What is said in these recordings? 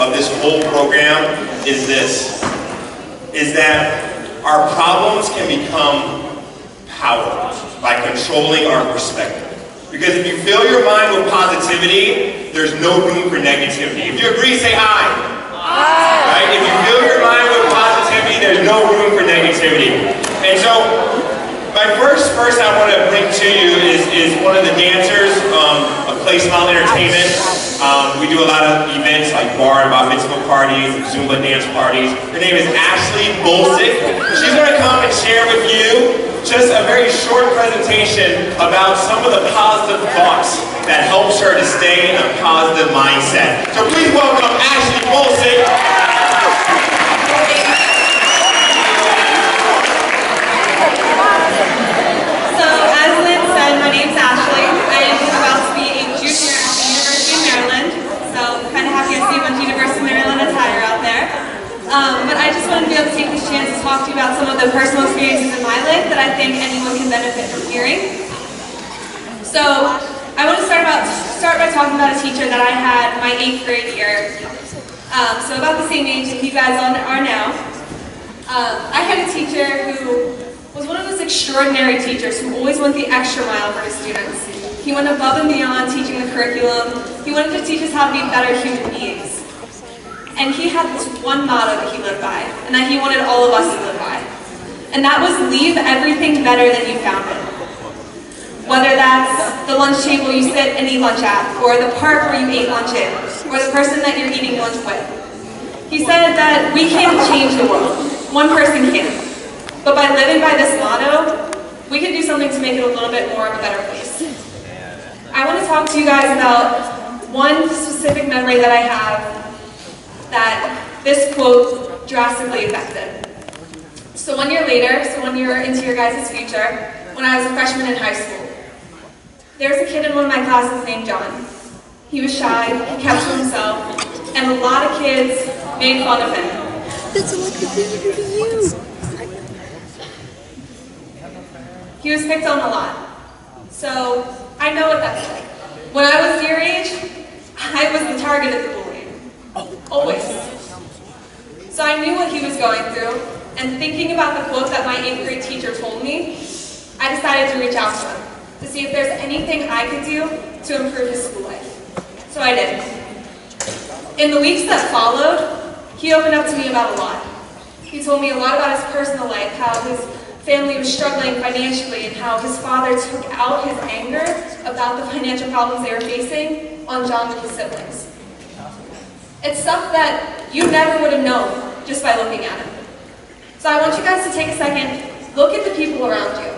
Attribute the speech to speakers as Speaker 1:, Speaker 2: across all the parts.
Speaker 1: of this whole program is this, is that our problems can become power by controlling our perspective. Because if you fill your mind with positivity, there's no room for negativity. If you agree, say aye. Aye. Right? If you fill your mind with positivity, there's no room for negativity. And so, my first person I want to bring to you is one of the dancers of Claysmile Entertainment. We do a lot of events like bar and bat mitzvah parties, Zumba dance parties. Her name is Ashlea Boseck. She's going to come and share with you just a very short presentation about some of the positive thoughts that helps her to stay in a positive mindset. So please welcome Ashlea Boseck.
Speaker 2: So as Lynn said, my name's Ashlea. I am about to be a junior at the University of Maryland. So kind of happy to see a bunch of University of Maryland attire out there. But I just wanted to be able to take this chance to talk to you about some of the personal experiences in my life that I think anyone can benefit from hearing. So I want to start by talking about a teacher that I had my 8th grade year. So about the same age that you guys all are now. I had a teacher who was one of those extraordinary teachers who always went the extra mile for his students. He went above and beyond teaching the curriculum. He wanted to teach us how to be better human beings. And he had this one motto that he lived by, and that he wanted all of us to live by. And that was leave everything better than you found it. Whether that's the lunch table you sit and eat lunch at, or the park where you ate lunch in, or the person that you're eating lunch with. He said that we can't change the world. One person can. But by living by this motto, we can do something to make it a little bit more of a better place. I want to talk to you guys about one specific memory that I have that this quote drastically affected. So 1 year later, so 1 year into your guys' future, when I was a freshman in high school, there was a kid in one of my classes named John. He was shy, he kept to himself, and a lot of kids made fun of him.
Speaker 3: That's like the thing to you.
Speaker 2: He was picked on a lot. So I know what that's like. When I was your age, I was the target of the bullying. Always. So I knew what he was going through, and thinking about the quote that my 8th grade teacher told me, I decided to reach out to him to see if there's anything I could do to improve his school life. So I did. In the weeks that followed, he opened up to me about a lot. He told me a lot about his personal life, how his family was struggling financially, and how his father took out his anger about the financial problems they were facing on John and his siblings. It's stuff that you never would have known just by looking at him. So I want you guys to take a second, look at the people around you.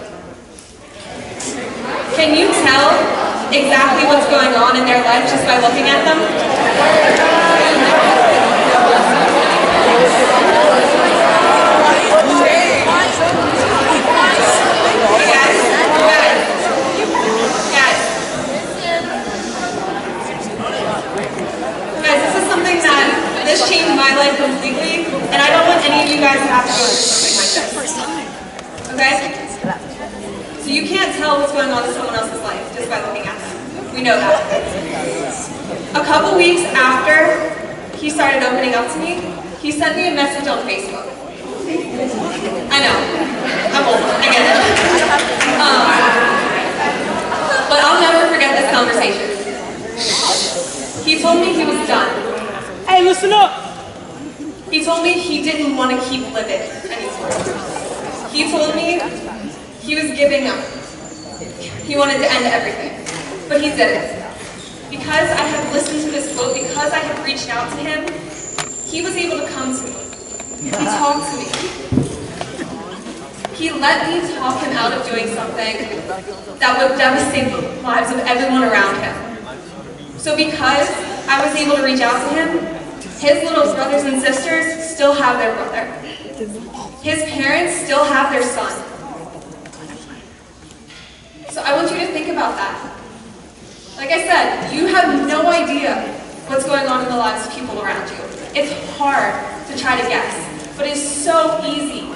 Speaker 2: Can you tell exactly what's going on in their life just by looking at them? This changed my life completely, and I don't want any of you guys to have to go through something like this. Okay? So you can't tell what's going on in someone else's life just by looking at them. We know that. A couple weeks after he started opening up to me, he sent me a message on Facebook. I know. I'm old. I get it. But I'll never forget this conversation. He told me he was done.
Speaker 3: Hey, listen up!
Speaker 2: He told me he didn't want to keep living anymore. He told me he was giving up. He wanted to end everything. But he didn't. Because I had listened to this quote, because I had reached out to him, he was able to come to me. He talked to me. He let me talk him out of doing something that would devastate the lives of everyone around him. So because I was able to reach out to him, his little brothers and sisters still have their brother. His parents still have their son. So I want you to think about that. Like I said, you have no idea what's going on in the lives of people around you. It's hard to try to guess, but it's so easy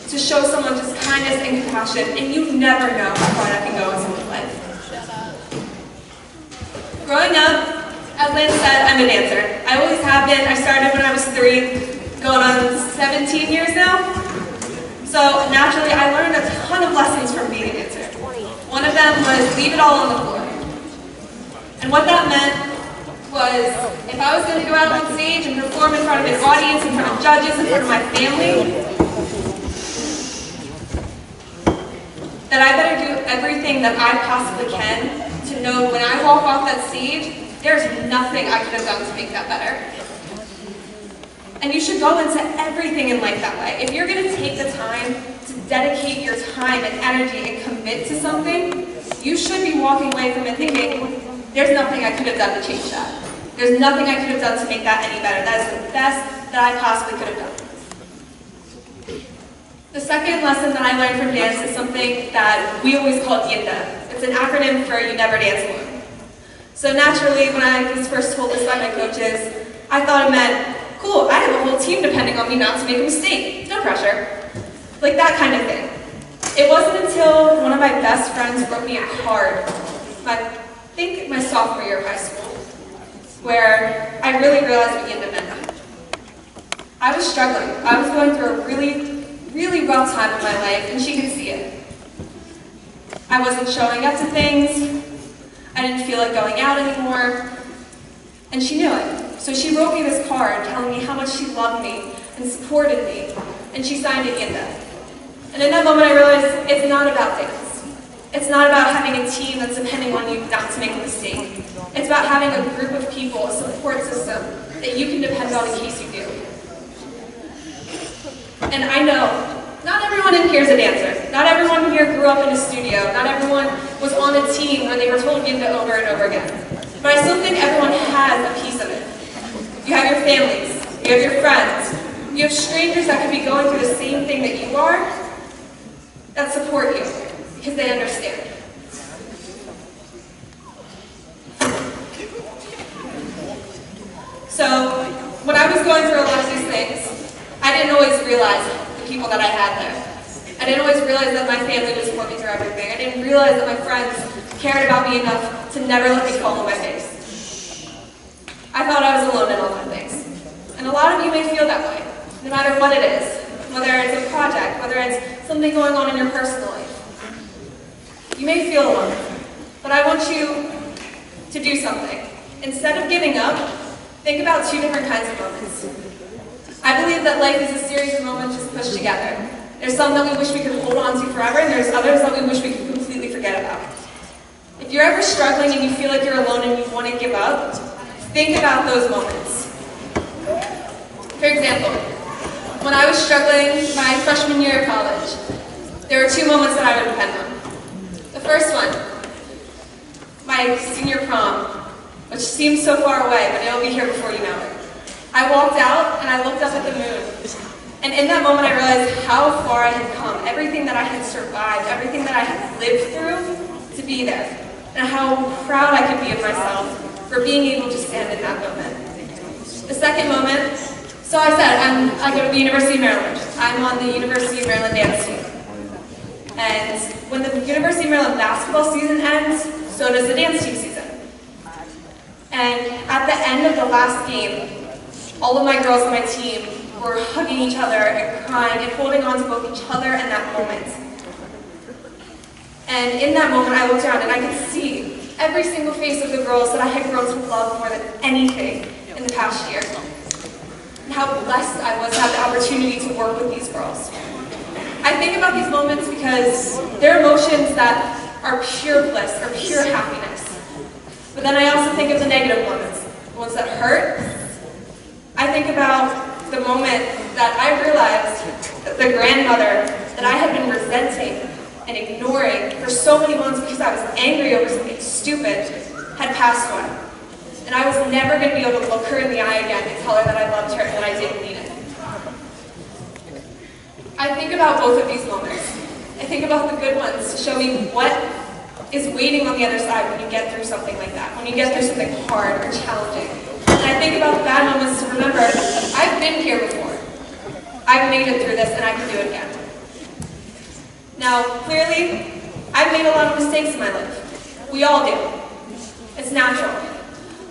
Speaker 2: to show someone just kindness and compassion, and you never know how far that can go in someone's life. Growing up, as Lynn said, I'm a dancer. I always have been. I started when I was 3, going on 17 years now. So naturally, I learned a ton of lessons from being a dancer. One of them was leave it all on the floor. And what that meant was, if I was going to go out on stage and perform in front of an audience, in front of judges, in front of my family, that I better do everything that I possibly can to know when I walk off that stage, there's nothing I could have done to make that better. And you should go into everything in life that way. If you're going to take the time to dedicate your time and energy and commit to something, you should be walking away from it thinking, there's nothing I could have done to change that. There's nothing I could have done to make that any better. That is the best that I possibly could have done. The second lesson that I learned from dance is something that we always call YINDA. It's an acronym for You Never Dance Alone. So naturally, when I was first told this by my coaches, I thought it meant, cool, I have a whole team depending on me not to make a mistake. No pressure. Like that kind of thing. It wasn't until one of my best friends broke me hard, I think my sophomore year of high school, where I really realized what YINDA meant. I was struggling. I was going through a really rough time in my life, and she could see it. I wasn't showing up to things, I didn't feel like going out anymore, and she knew it. So she wrote me this card telling me how much she loved me and supported me, and she signed it YINDA. And in that moment I realized it's not about dance. It's not about having a team that's depending on you not to make a mistake. It's about having a group of people, a support system, that you can depend on in case you do. And I know, not everyone in here is a dancer. Not everyone here grew up in a studio. Not everyone was on a team where they were told YINDA over and over again. But I still think everyone has a piece of it. You have your families, you have your friends, you have strangers that could be going through the same thing that you are, that support you, because they understand. So, when I was going through a lot of these things, I didn't always realize the people that I had there. I didn't always realize that my family would support me through everything. I didn't realize that my friends cared about me enough to never let me fall on my face. I thought I was alone in all my things. And a lot of you may feel that way, no matter what it is. Whether it's a project, whether it's something going on in your personal life. You may feel alone, but I want you to do something. Instead of giving up, think about 2 different kinds of moments. I believe that life is a series of moments just pushed together. There's some that we wish we could hold on to forever, and there's others that we wish we could completely forget about. If you're ever struggling and you feel like you're alone and you want to give up, think about those moments. For example, when I was struggling my freshman year of college, there were 2 moments that I would depend on. The first one, my senior prom, which seems so far away, but it'll be here before you know it. I walked out and I looked up at the moon. And in that moment I realized how far I had come, everything that I had survived, everything that I had lived through to be there. And how proud I could be of myself for being able to stand in that moment. The second moment, so I said, I go to the University of Maryland. I'm on the University of Maryland dance team. And when the University of Maryland basketball season ends, so does the dance team season. And at the end of the last game, all of my girls on my team were hugging each other and crying and holding on to both each other in that moment. And in that moment, I looked around and I could see every single face of the girls that I had grown to love more than anything in the past year. And how blessed I was to have the opportunity to work with these girls. I think about these moments because they're emotions that are pure bliss or pure happiness. But then I also think of the negative moments, the ones that hurt. I think about the moment that I realized that the grandmother that I had been resenting and ignoring for so many months because I was angry over something stupid had passed on. And I was never going to be able to look her in the eye again and tell her that I loved her and that I didn't need it. I think about both of these moments. I think about the good ones to show me what is waiting on the other side when you get through something like that, when you get through something hard or challenging. And I think about the bad moments to remember, I've been here before. I've made it through this and I can do it again. Now, clearly, I've made a lot of mistakes in my life. We all do. It's natural.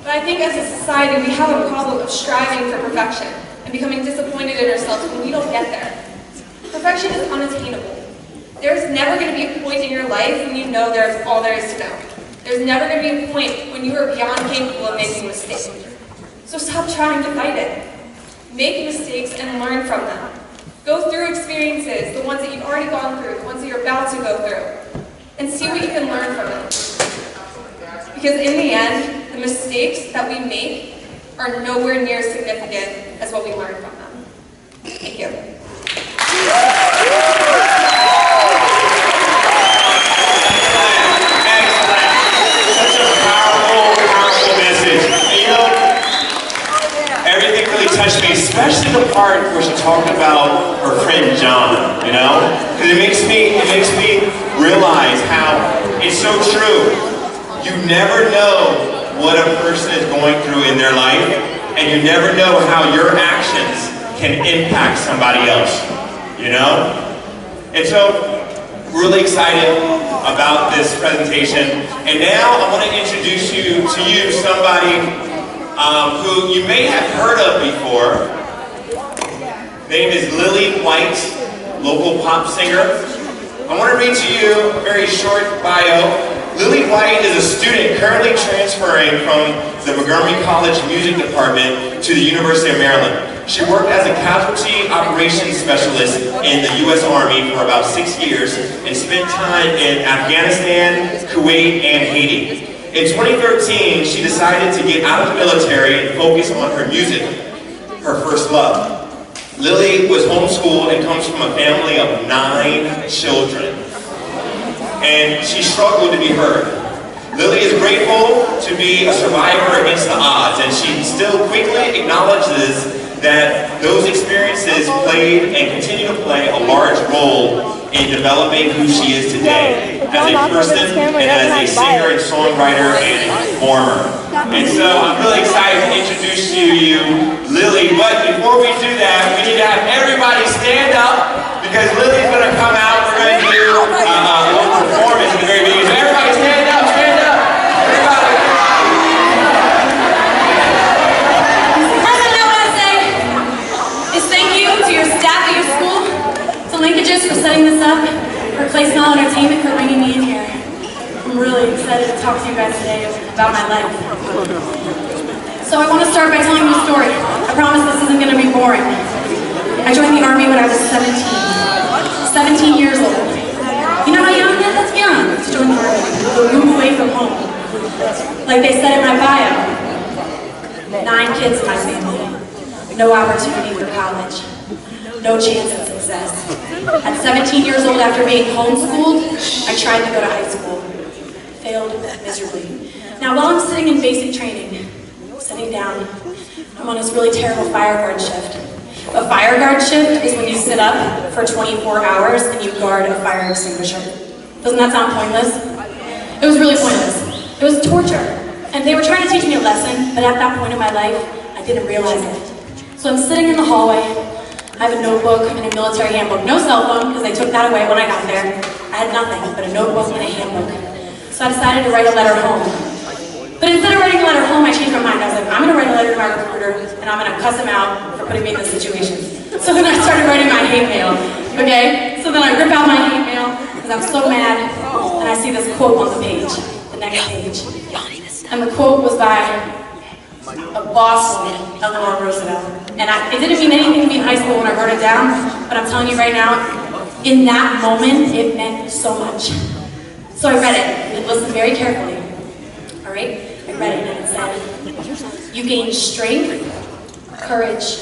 Speaker 2: But I think as a society, we have a problem of striving for perfection and becoming disappointed in ourselves when we don't get there. Perfection is unattainable. There's never going to be a point in your life when you know there's all there is to know. There's never going to be a point when you are beyond capable of making mistakes. So stop trying to fight it. Make mistakes and learn from them. Go through experiences, the ones that you've already gone through, the ones that you're about to go through, and see what you can learn from them. Because in the end, the mistakes that we make are nowhere near as significant as what we learn from them. Thank you.
Speaker 1: Touched me, especially the part where she talked about her friend John, you know? Because it makes me realize how it's so true. You never know what a person is going through in their life, and you never know how your actions can impact somebody else, you know? And so, really excited about this presentation. And now I want to introduce you to somebody who you may have heard of before. Her name is Lilly White, local pop singer. I want to read to you a very short bio. Lilly White is a student currently transferring from the Montgomery College Music Department to the University of Maryland. She worked as a casualty operations specialist in the U.S. Army for about 6 years and spent time in Afghanistan, Kuwait, and Haiti. In 2013, she decided to get out of the military and focus on her music, her first love. Lilly was homeschooled and comes from a family of 9 children. And she struggled to be heard. Lilly is grateful to be a survivor against the odds, and she still quickly acknowledges that those experiences played and continue to play a large role in developing who she is today as a person and as a singer and songwriter and performer. And so I'm really excited to introduce to you Lilly, but before we do that, we need to have everybody stand up because Lily's going to come out. We're going to do a little performance at the very beginning. So everybody stand up, stand up. Everybody.
Speaker 4: First thing I want to say is thank you to your staff at your school, to Linkages for setting this up, for Claysmile Entertainment for bringing me in here. I'm really excited to talk to you guys today about my life. So I want to start by telling you a story. I promise this isn't going to be boring. I joined the Army when I was 17. 17 years old. You know how young that is? That's young to join the Army. To move away from home. Like they said in my bio, 9 kids in my family. No opportunity for college. No chance at success. At 17 years old, after being homeschooled, I tried to go to high school. Failed miserably. Now, while I'm sitting in basic training, sitting down, I'm on this really terrible fire guard shift. A fire guard shift is when you sit up for 24 hours and you guard a fire extinguisher. Doesn't that sound pointless? It was really pointless. It was torture. And they were trying to teach me a lesson, but at that point in my life, I didn't realize it. So I'm sitting in the hallway. I have a notebook and a military handbook. No cell phone, because they took that away when I got there. I had nothing but a notebook and a handbook. So I decided to write a letter home. But instead of writing a letter home, I changed my mind. I was like, I'm going to write a letter to my recruiter, and I'm going to cuss him out for putting me in this situation. So then I started writing my hate mail, okay? So then I rip out my hate mail, because I'm so mad, and I see this quote on the page, the next page. And the quote was by a boss, Eleanor Roosevelt. And it didn't mean anything to me in high school when I wrote it down, but I'm telling you right now, in that moment, it meant so much. So I read it, and listened very carefully, all right? I read it, and it said, you gain strength, courage,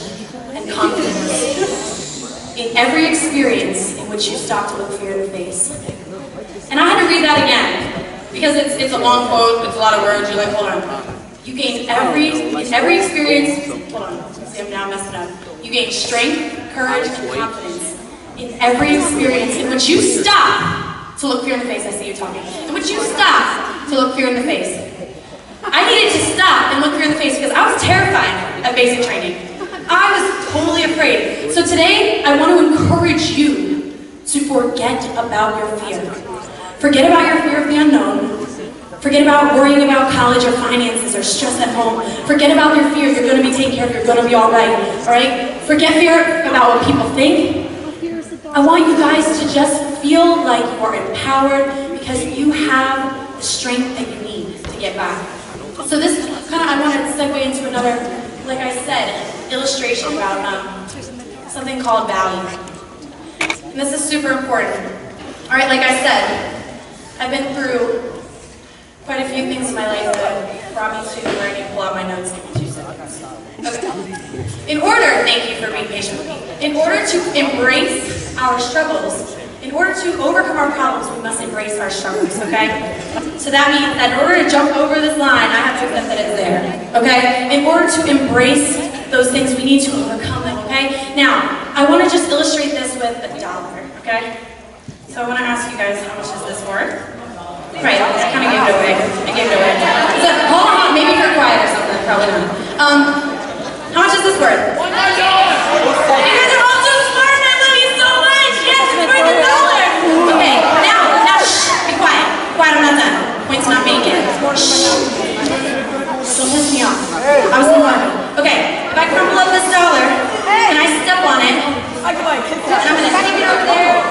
Speaker 4: and confidence in every experience in which you stop to look fear in the face. And I had to read that again, because it's a long quote, it's a lot of words, you're like, hold on. You gain in every experience, hold on, see I'm now messing up. You gain strength, courage, and confidence in every experience in which you stop to look fear in the face. I see you talking. In which you stop to look fear in the face. I needed to stop and look fear in the face because I was terrified at basic training. I was totally afraid. So today, I want to encourage you to forget about your fear. Forget about your fear of the unknown. Forget about worrying about college or finances. because there's stress at home. Forget about your fear. You're going to be taken care of. You're going to be all right? Forget fear about what people think. I want you guys to just feel like you are empowered because you have the strength that you need to get back. So this kind of, I want to segue into another, like I said, illustration about something called value. And this is super important. All right, like I said, I've been through quite a few things in my life that brought me to where I can pull out my notes and give you 2 seconds. Okay. In order, thank you for being patient with me. In order to embrace our struggles, in order to overcome our problems, we must embrace our struggles, okay? So that means that in order to jump over this line, I have to accept that it's there, okay? In order to embrace those things, we need to overcome them, okay? Now, I want to just illustrate this with $1, okay? So I want to ask you guys, how much is this worth? Right, I kind of gave it away. I gave it away. So, hold on, maybe you're quiet or something, probably not. How much is this worth? $1. You guys are all so smart and I love you so much! Yes, it's worth $1! Okay, now, shh, be quiet. Quiet, I'm not done. Point's not made yet. Shh. Don't piss me off. I was in the market. Okay, if I crumple up this $1 and I step on it, I'm gonna stick it over there.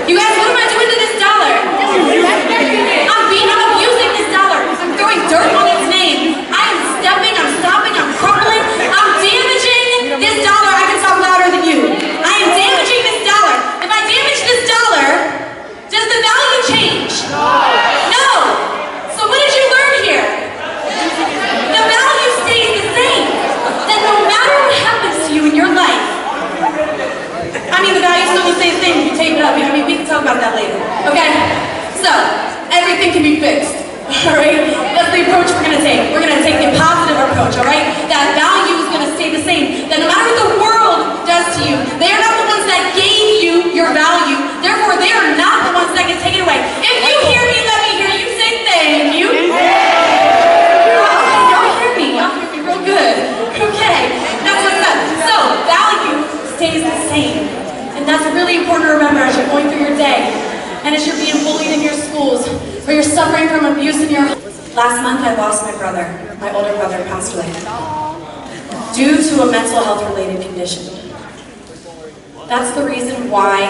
Speaker 4: You guys, what am I doing to this $1? I'm abusing this $1. I'm throwing dirt on its name. I am stepping, I'm stopping, I'm crumbling, I'm damaging this $1. I can talk louder than you. I am damaging this $1. If I damage this $1, does the value change? No. So what did you learn here? The value stays the same. That no matter what happens to you in your life, I mean, the value still will stay the same if you tape it up. I mean, we can talk about that later. Okay? So, everything can be fixed. Alright? That's the approach we're going to take. We're going to take the positive approach, alright? That value is going to stay the same. That no matter what the world does to you, they are not the ones that gave you your value. Therefore, they are not the ones that can take it away. If you hear me, let me hear you say thank you. Y'all hear me. Y'all hear me real good. Okay. That's what's up. So, value stays the same. And that's really important to remember as you're going through your day and as you're being bullied in your schools or you're suffering from abuse in your home. Last month I lost my brother. My older brother passed away due to a mental health related condition. That's the reason why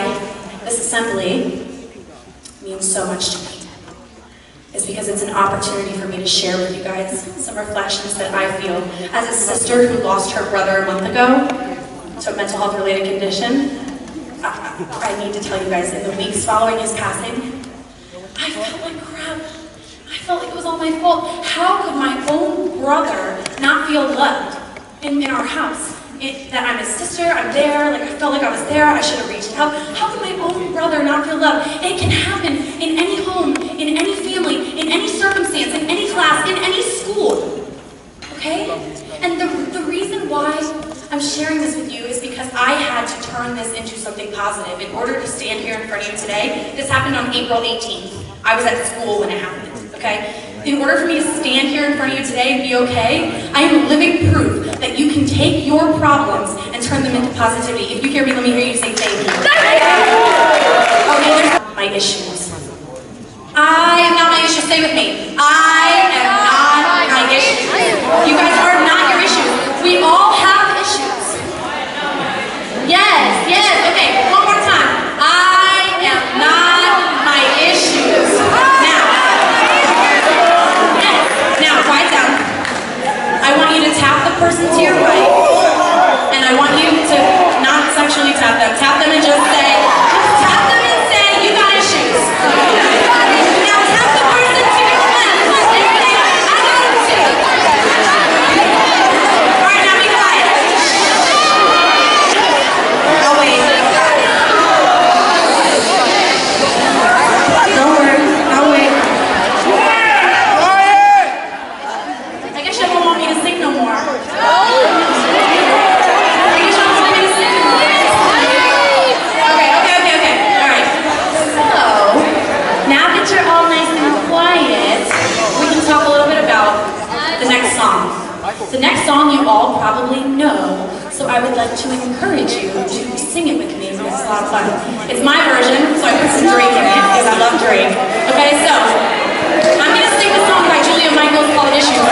Speaker 4: this assembly means so much to me. It's because it's an opportunity for me to share with you guys some reflections that I feel as a sister who lost her brother a month ago to a mental health related condition. I need to tell you guys, in the weeks following his passing, I felt like crap. I felt like it was all my fault. How could my own brother not feel loved in our house? That I'm his sister, I'm there, like I felt like I was there, I should have reached out. How could my own brother not feel loved? It can happen in any home, in any family, in any circumstance, in any class, in any school. Okay? And the reason why I'm sharing this with you is because I had to turn this into something positive. In order to stand here in front of you today, this happened on April 18th. I was at school when it happened, okay? In order for me to stand here in front of you today and be okay, I am living proof that you can take your problems and turn them into positivity. If you hear me, let me hear you say thank you. Okay, my issues. I am not my issues. Stay with me. I am not my issues. You guys are not your issues. We all have issues. Yes, okay, one more time. I am not my issues. Now, quiet down. I want you to tap the person to your right, and I want you to not sexually tap them. Tap them and just say, you got issues. Now tap the person to your left and say, I got them too. All right, now be quiet. I'll wait. Don't worry, I'll wait. I guess you don't want me to sing no more. I guess you don't want me to sing no more. Okay. All right. So, now that you're all nice and quiet, we can talk a little bit about the next song. The next song you all probably know, so I would like to encourage you to sing it with me because it's a lot of fun. It's my version, so I put some Drake in it because I love Drake. Okay, so I'm going to sing the song by Julia Michaels called Issues.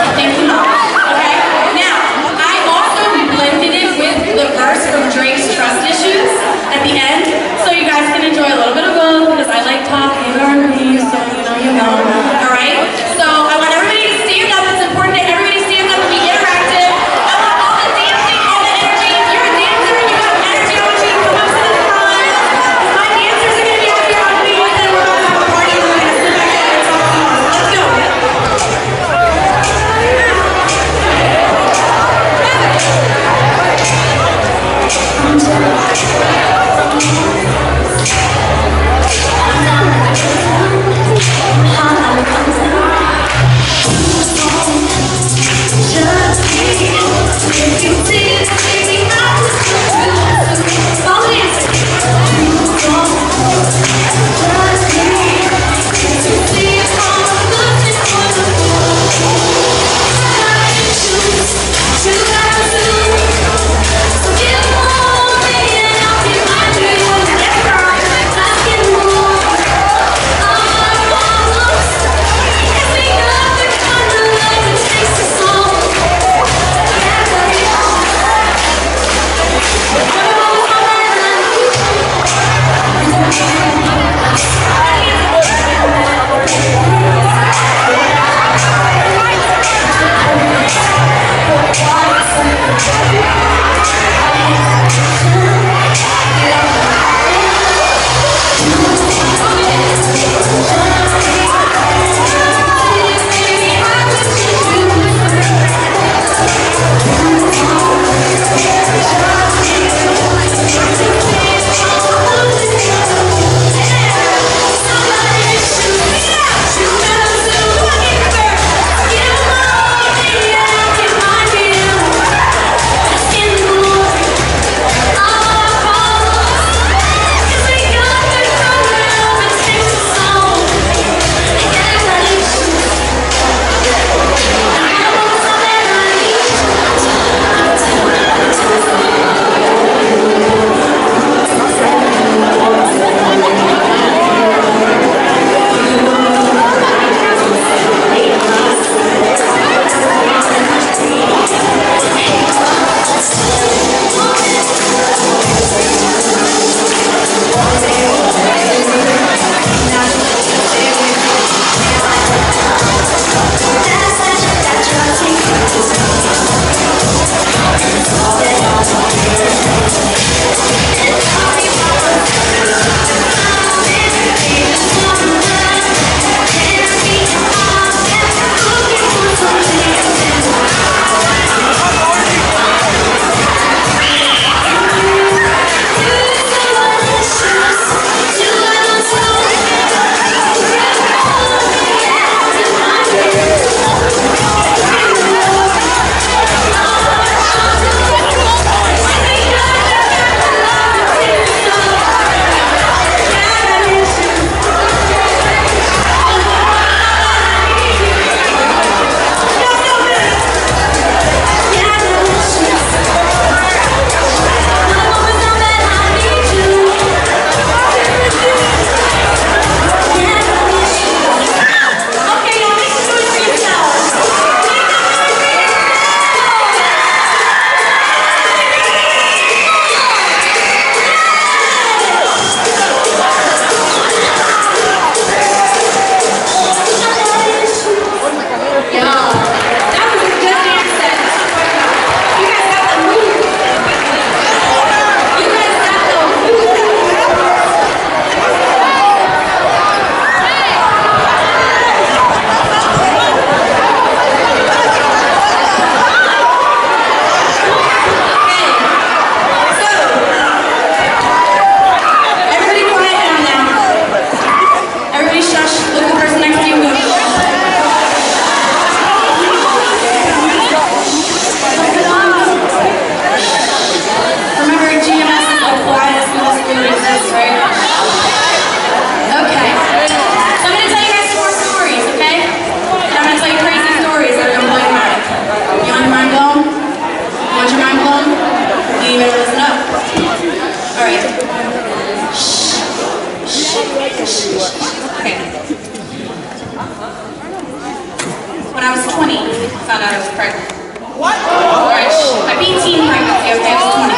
Speaker 4: out I was pregnant. What? Alright, I beat teen pregnancy, okay, I was 20.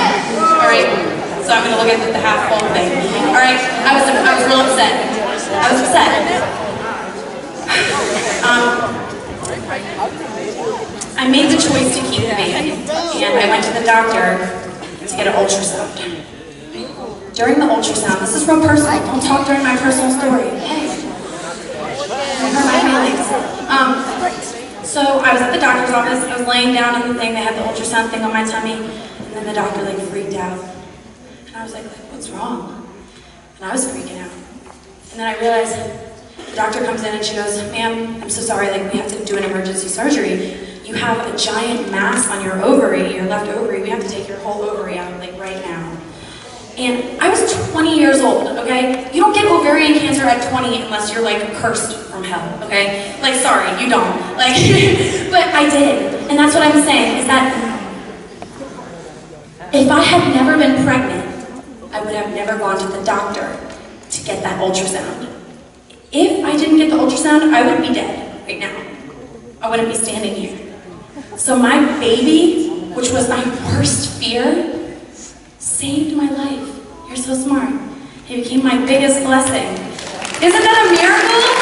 Speaker 4: Alright, so I'm gonna look at the half full thing. Alright, I was real upset. I was upset. I made the choice to keep the baby, and I went to the doctor to get an ultrasound. During the ultrasound, this is real personal, don't talk during my personal story. Hey. Don't hurt my feelings. So I was at the doctor's office, I was laying down in the thing, they had the ultrasound thing on my tummy, and then the doctor like freaked out. And I was like, what's wrong? And I was freaking out. And then I realized, the doctor comes in and she goes, ma'am, I'm so sorry, like we have to do an emergency surgery. You have a giant mass on your ovary, your left ovary, we have to take your whole ovary out, like right now. And I was 20 years old, okay? You don't get ovarian cancer at 20 unless you're like cursed from hell, okay? Like, sorry, you don't. Like, but I did. And that's what I'm saying, is that if I had never been pregnant, I would have never gone to the doctor to get that ultrasound. If I didn't get the ultrasound, I would be dead right now. I wouldn't be standing here. So my baby, which was my worst fear, saved my life. You're so smart. It became my biggest blessing. Isn't that a miracle?